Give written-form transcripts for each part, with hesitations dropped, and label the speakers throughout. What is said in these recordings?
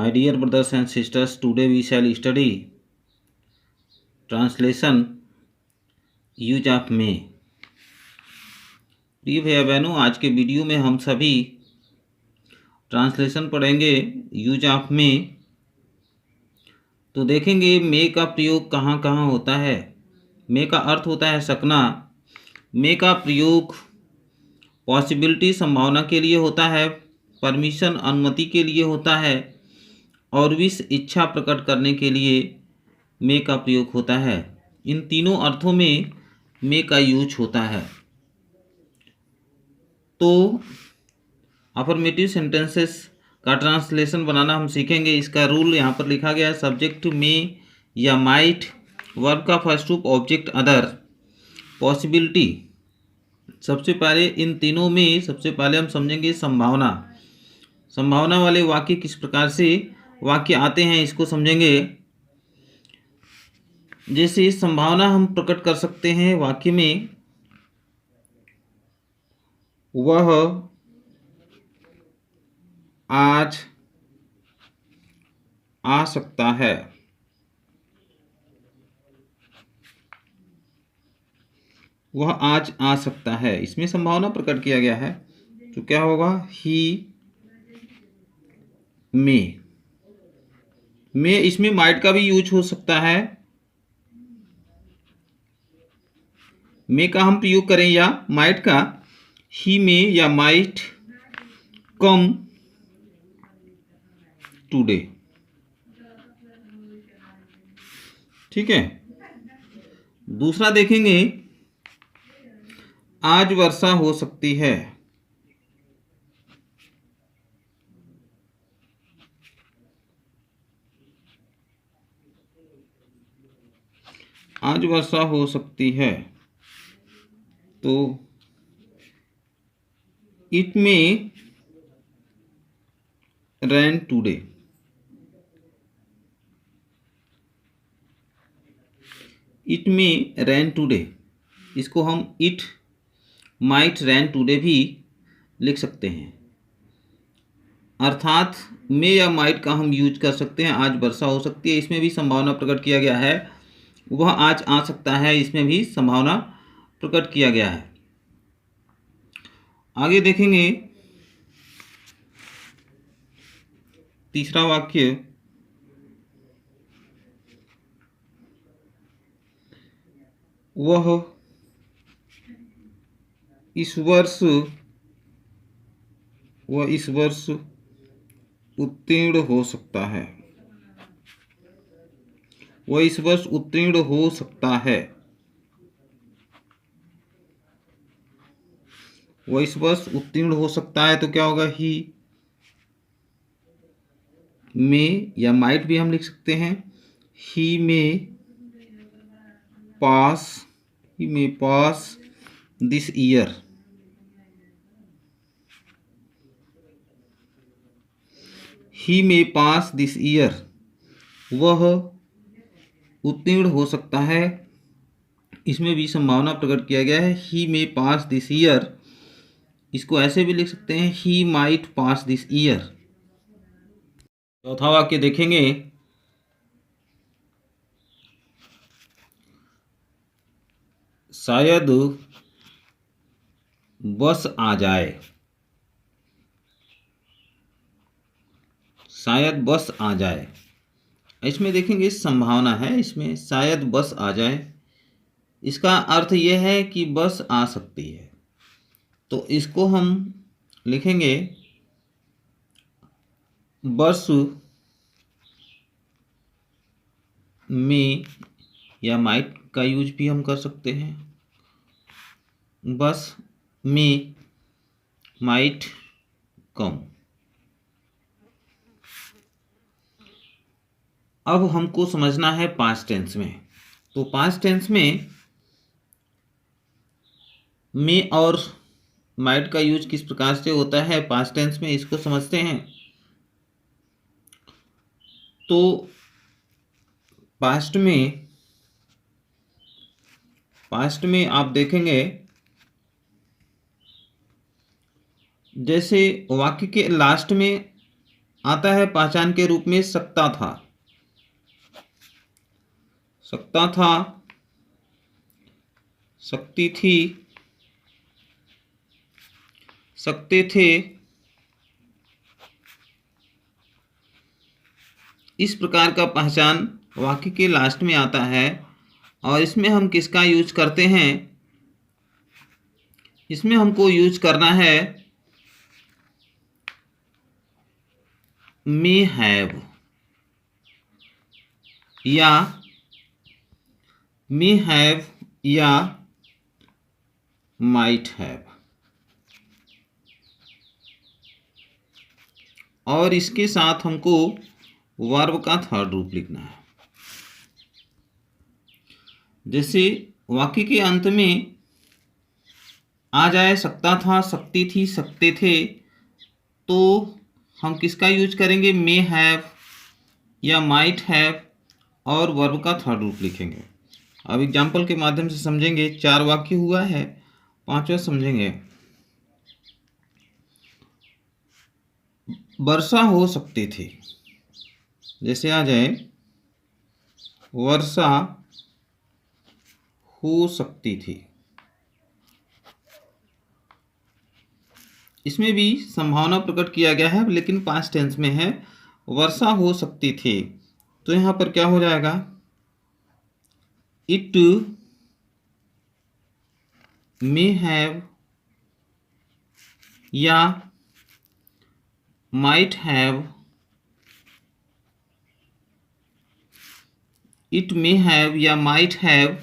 Speaker 1: My dear brothers and sisters, today we shall study translation use of may। प्रिय भैया बहनों, आज के वीडियो में हम सभी ट्रांसलेशन पढ़ेंगे यूज ऑफ मे। तो देखेंगे मे का प्रयोग कहाँ कहाँ होता है। मे का अर्थ होता है सकना। मे का प्रयोग पॉसिबिलिटी संभावना के लिए होता है, परमिशन अनुमति के लिए होता है और विश इच्छा प्रकट करने के लिए मे का प्रयोग होता है। इन तीनों अर्थों में मे का यूज होता है। तो अफर्मेटिव सेंटेंसेस का ट्रांसलेशन बनाना हम सीखेंगे। इसका रूल यहाँ पर लिखा गया है। सब्जेक्ट मे या माइट, वर्ब का फर्स्ट रूप ऑब्जेक्ट अदर, पॉसिबिलिटी। सबसे पहले इन तीनों में सबसे पहले हम समझेंगे संभावना। संभावना वाले वाक्य किस प्रकार से वाक्य आते हैं इसको समझेंगे। जैसे संभावना हम प्रकट कर सकते हैं वाक्य में, वह आज आ सकता है। वह आज आ सकता है, इसमें संभावना प्रकट किया गया है। तो क्या होगा, ही मे इसमें माइट का भी यूज हो सकता है। मे का हम प्रयोग करें या माइट का, ही मे या माइट कम टुडे। ठीक है। दूसरा देखेंगे, आज वर्षा हो सकती है। आज वर्षा हो सकती है। तो इट में रेन टुडे। इट में रेन टुडे, इसको हम इट माइट रेन टुडे भी लिख सकते हैं। अर्थात मे या माइट का हम यूज कर सकते हैं। आज वर्षा हो सकती है, इसमें भी संभावना प्रकट किया गया है। वह आज आ सकता है, इसमें भी संभावना प्रकट किया गया है। आगे देखेंगे तीसरा वाक्य, वह इस वर्ष उत्तीर्ण हो सकता है। वह इस वर्ष उत्तीर्ण हो सकता है। वह इस वर्ष उत्तीर्ण हो सकता है। तो क्या होगा, ही मे या माइट भी हम लिख सकते हैं। He may pass this year. He may pass this year, वह उत्तीर्ण हो सकता है। इसमें भी संभावना प्रकट किया गया है। ही मे पास दिस ईयर, इसको ऐसे भी लिख सकते हैं, he might pass this year. चौथा वाक्य देखेंगे, शायद बस आ जाए। शायद बस आ जाए, इसमें देखेंगे संभावना है। इसमें शायद बस आ जाए, इसका अर्थ यह है कि बस आ सकती है। तो इसको हम लिखेंगे, बस में या माइट का यूज भी हम कर सकते हैं। बस में माइट कम। अब हमको समझना है पास्ट टेंस में। तो पास्ट टेंस में में और माइट का यूज किस प्रकार से होता है पास्ट टेंस में, इसको समझते हैं। तो पास्ट में आप देखेंगे, जैसे वाक्य के लास्ट में आता है पहचान के रूप में सकता था, सकता था, सकती थी, सकते थे। इस प्रकार का पहचान वाक्य के लास्ट में आता है और इसमें हम किसका यूज करते हैं? इसमें हमको यूज करना है मे हैव या मे हैव या माइट हैव, और इसके साथ हमको वर्ब का थर्ड रूप लिखना है। जैसे वाक्य के अंत में आ जाए सकता था, सकती थी, सकते थे, तो हम किसका यूज करेंगे? मे हैव या माइट हैव और वर्ब का थर्ड रूप लिखेंगे। अब एग्जाम्पल के माध्यम से समझेंगे। 4 वाक्य हुआ है, 5वां समझेंगे। वर्षा हो सकते थे, जैसे आ जाए वर्षा हो सकती थी। इसमें भी संभावना प्रकट किया गया है, लेकिन पास्ट टेंस में है। वर्षा हो सकती थी, तो यहां पर क्या हो जाएगा? इट मे हैव या might have, it may have या माइट हैव,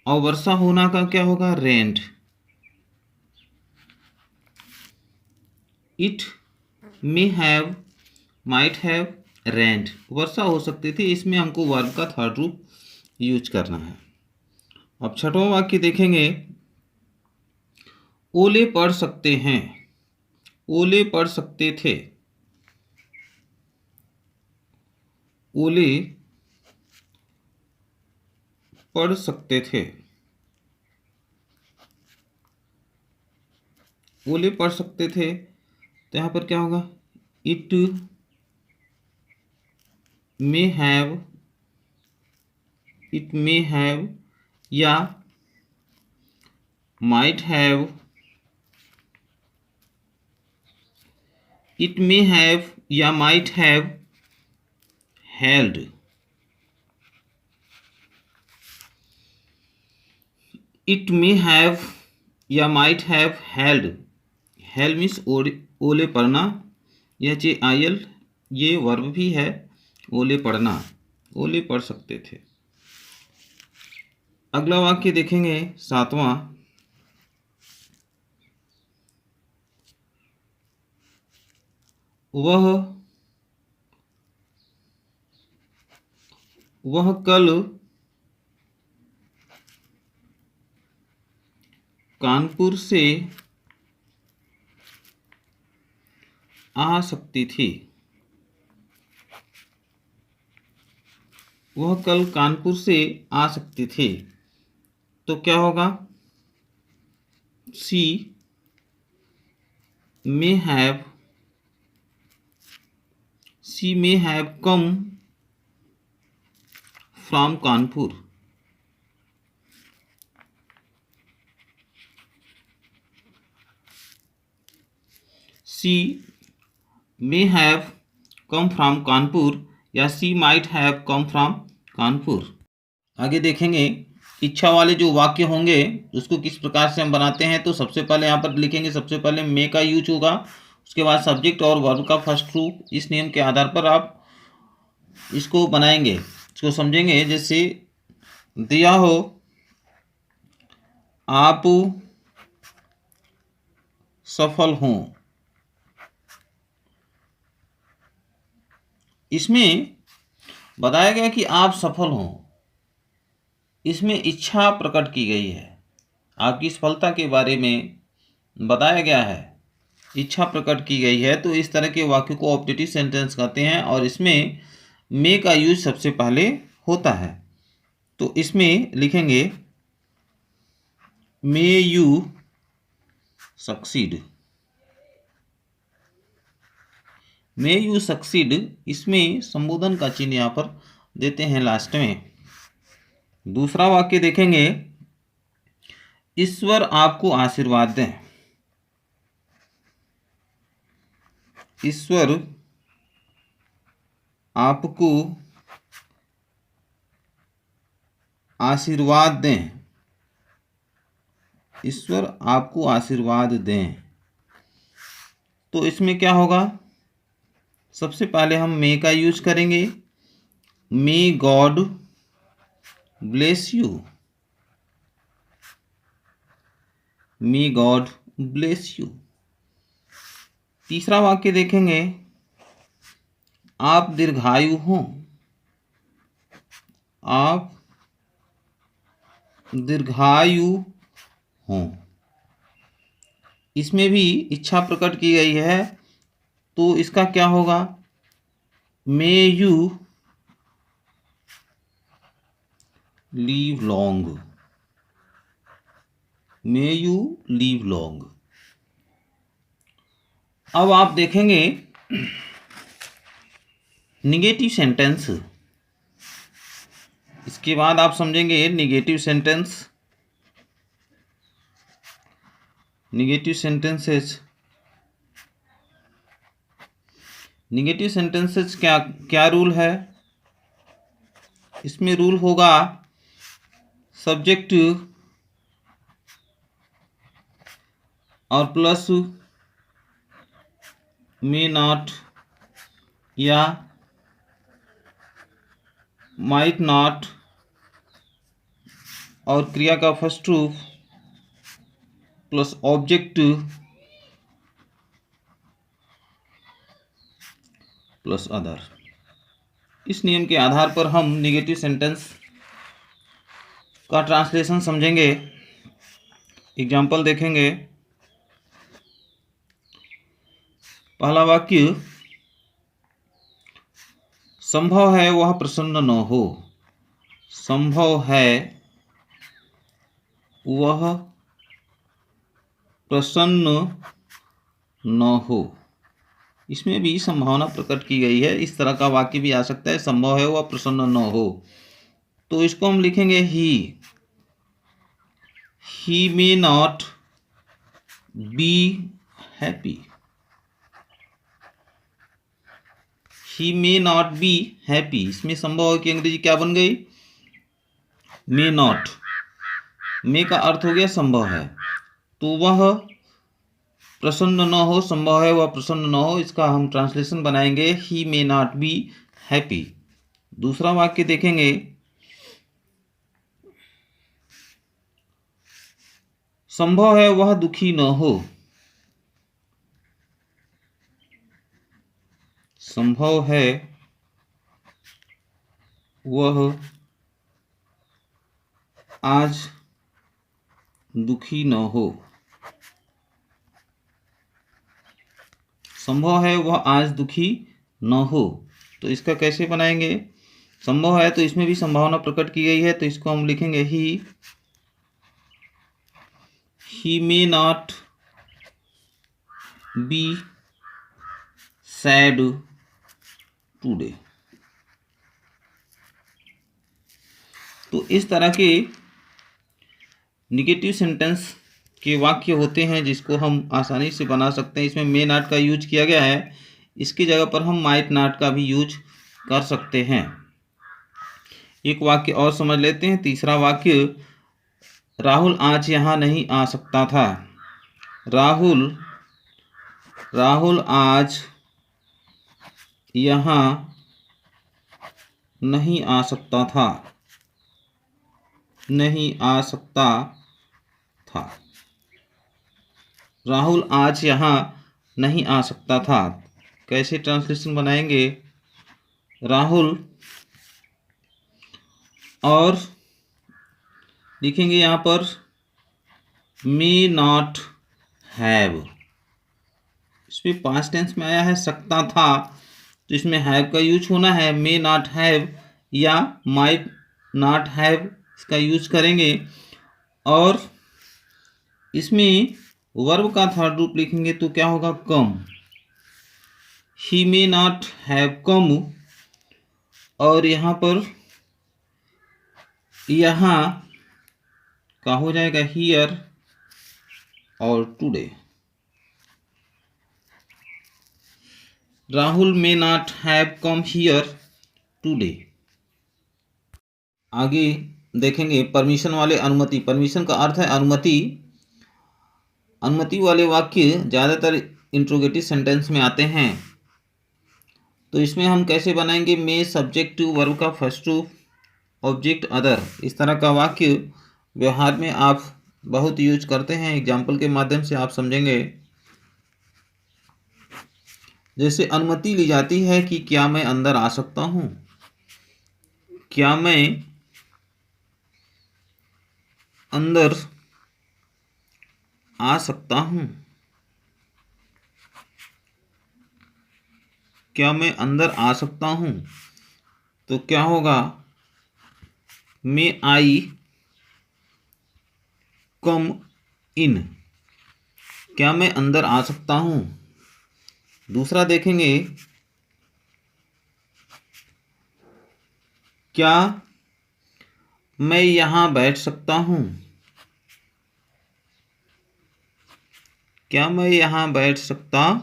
Speaker 1: और वर्षा होना का क्या होगा? Rained. It may have, might have, rained. वर्षा हो सकती थी, इसमें हमको वर्ब का थर्ड रूप यूज करना है। अब 6वां वाक्य देखेंगे। ओले पढ़ सकते हैं, ओले पढ़ सकते थे, ओले पढ़ सकते थे, ओले पढ़ सकते थे, तो यहाँ पर क्या होगा? It may have, it may have या might have, it may have या might have hailed, it may have या might have hailed. Hailed means ओले पढ़ना, HAIL, ये वर्ब भी है। ओले पढ़ना, ओले पढ़ सकते थे। अगला वाक्य देखेंगे 7वां। वह कल कानपुर से आ सकती थी, वह कल कानपुर से आ सकती थी, तो क्या होगा? She may have, she may have come from Kanpur, she may have come from Kanpur या she might have come from Kanpur. आगे देखेंगे इच्छा वाले जो वाक्य होंगे उसको किस प्रकार से हम बनाते हैं। तो सबसे पहले यहाँ पर लिखेंगे, सबसे पहले मे का यूज होगा, उसके बाद सब्जेक्ट और वर्ब का फर्स्ट रूप। इस नियम के आधार पर आप इसको बनाएंगे, इसको समझेंगे। जैसे दिया हो आप सफल हों, इसमें बताया गया कि आप सफल हों, इसमें इच्छा प्रकट की गई है, आपकी सफलता के बारे में बताया गया है, इच्छा प्रकट की गई है। तो इस तरह के वाक्य को ऑब्जेक्टिव सेंटेंस कहते हैं और इसमें मे का यूज सबसे पहले होता है। तो इसमें लिखेंगे may you succeed, may you succeed, इसमें संबोधन का चिन्ह यहाँ पर देते हैं लास्ट में। दूसरा वाक्य देखेंगे, ईश्वर आपको आशीर्वाद दें। ईश्वर आपको आशीर्वाद दें। ईश्वर आपको आशीर्वाद दें। तो इसमें क्या होगा, सबसे पहले हम मे का यूज करेंगे। May God bless you. May God bless you. तीसरा वाक्य देखेंगे, आप दीर्घायु हों। आप दीर्घायु हों। इसमें भी इच्छा प्रकट की गई है, तो इसका क्या होगा, may you leave long. May you leave long. अब आप देखेंगे निगेटिव सेंटेंस। इसके बाद आप समझेंगे negative sentence. Negative sentences. Negative sentences क्या क्या रूल है, इसमें रूल होगा सब्जेक्ट और प्लस मे नॉट या माइट नॉट और क्रिया का फर्स्ट रूप प्लस ऑब्जेक्ट प्लस अदर। इस नियम के आधार पर हम निगेटिव सेंटेंस का ट्रांसलेशन समझेंगे। एग्जाम्पल देखेंगे। पहला वाक्य, संभव है वह प्रसन्न न हो। संभव है वह प्रसन्न न हो। इसमें भी संभावना प्रकट की गई है। इस तरह का वाक्य भी आ सकता है, संभव है वह प्रसन्न न हो। तो इसको हम लिखेंगे he may not be happy. He may not be happy. इसमें संभव की अंग्रेजी क्या बन गई, मे नॉट। मे का अर्थ हो गया संभव है, तो वह प्रसन्न न हो, संभव है वह प्रसन्न न हो। इसका हम ट्रांसलेशन बनाएंगे ही मे नॉट बी हैप्पी। दूसरा वाक्य देखेंगे, संभव है वह दुखी न हो। संभव है वह आज दुखी न हो। संभव है वह आज दुखी न हो। तो इसका कैसे बनाएंगे, संभव है तो इसमें भी संभावना प्रकट की गई है, तो इसको हम लिखेंगे he may not be sad today. तो इस तरह के निगेटिव सेंटेंस के वाक्य होते हैं जिसको हम आसानी से बना सकते हैं। इसमें मे नॉट का यूज किया गया है, इसकी जगह पर हम माइट नॉट का भी यूज कर सकते हैं। एक वाक्य और समझ लेते हैं। तीसरा वाक्य, राहुल आज यहाँ नहीं आ सकता था। राहुल आज यहाँ नहीं आ सकता था। नहीं आ सकता था। राहुल आज यहाँ नहीं आ सकता था। कैसे ट्रांसलेशन बनाएंगे, राहुल और लिखेंगे यहाँ पर मे नॉट हैव। इसमें पास्ट टेंस में आया है सकता था, तो इसमें हैव का यूज होना है। मे नॉट हैव या माइट नॉट हैव इसका यूज करेंगे। और इसमें वर्ब का थर्ड रूप लिखेंगे तो क्या होगा, कम। ही मे नॉट हैव कम, और यहाँ पर यहाँ का हो जाएगा हियर और today. Rahul may not have come here today. आगे देखेंगे परमिशन वाले अनुमति। परमिशन का अर्थ है अनुमति। अनुमति वाले वाक्य ज़्यादातर इंट्रोगेटिव सेंटेंस में आते हैं। तो इसमें हम कैसे बनाएंगे? मे सब्जेक्ट टू वर्ब का फर्स्ट टू ऑब्जेक्ट अदर। इस तरह का वाक्य व्यवहार में आप बहुत यूज करते हैं। एग्जाम्पल के माध्यम से आप समझेंगे। जैसे अनुमति ली जाती है कि क्या मैं अंदर आ सकता हूँ? क्या मैं अंदर आ सकता हूँ? क्या मैं अंदर आ सकता हूँ? तो क्या होगा? मे आई कम इन। क्या मैं अंदर आ सकता हूँ? दूसरा देखेंगे, क्या मैं यहाँ बैठ सकता हूँ? क्या मैं यहाँ बैठ सकता हूँ?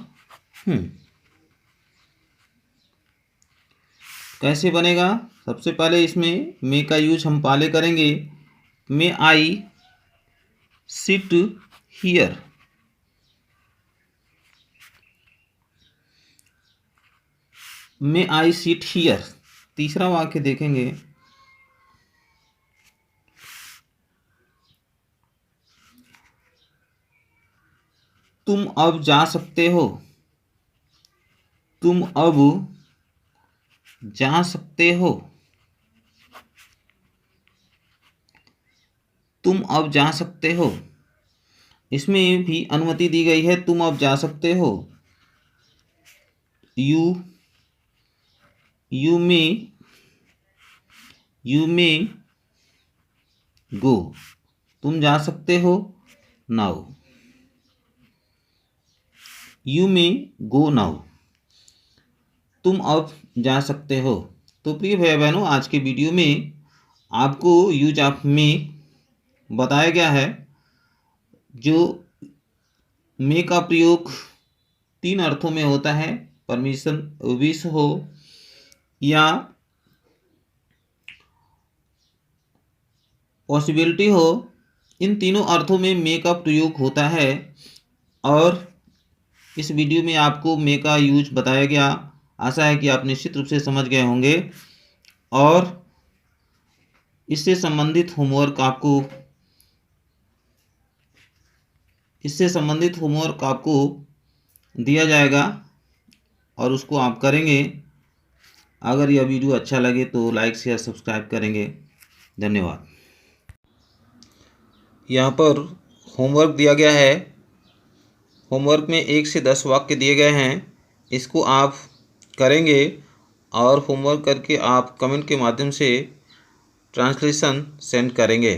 Speaker 1: कैसे बनेगा? सबसे पहले इसमें मे का यूज हम पहले करेंगे। May I sit here. May I sit here. तीसरा वाक्य देखेंगे, तुम अब जा सकते हो। तुम अब जा सकते हो। तुम अब जा सकते हो। इसमें भी अनुमति दी गई है, तुम अब जा सकते हो। यू मे गो। तुम जा सकते हो now. You may go now. तुम अब जा सकते हो। तो प्रिय भाई बहनों, आज के वीडियो में आपको यूज ऑफ मे बताया गया है। जो मे का प्रयोग 3 अर्थों में होता है। परमिशन, विश हो या पॉसिबिलिटी हो, इन तीनों अर्थों में मे का प्रयोग होता है। और इस वीडियो में आपको मे का यूज बताया गया। आशा है कि आप निश्चित रूप से समझ गए होंगे और इससे संबंधित होमवर्क आपको दिया जाएगा और उसको आप करेंगे। अगर यह वीडियो अच्छा लगे तो लाइक शेयर सब्सक्राइब करेंगे। धन्यवाद। यहाँ पर होमवर्क दिया गया है। होमवर्क में 1 से 10 वाक्य दिए गए हैं। इसको आप करेंगे और होमवर्क करके आप कमेंट के माध्यम से ट्रांसलेशन सेंड करेंगे।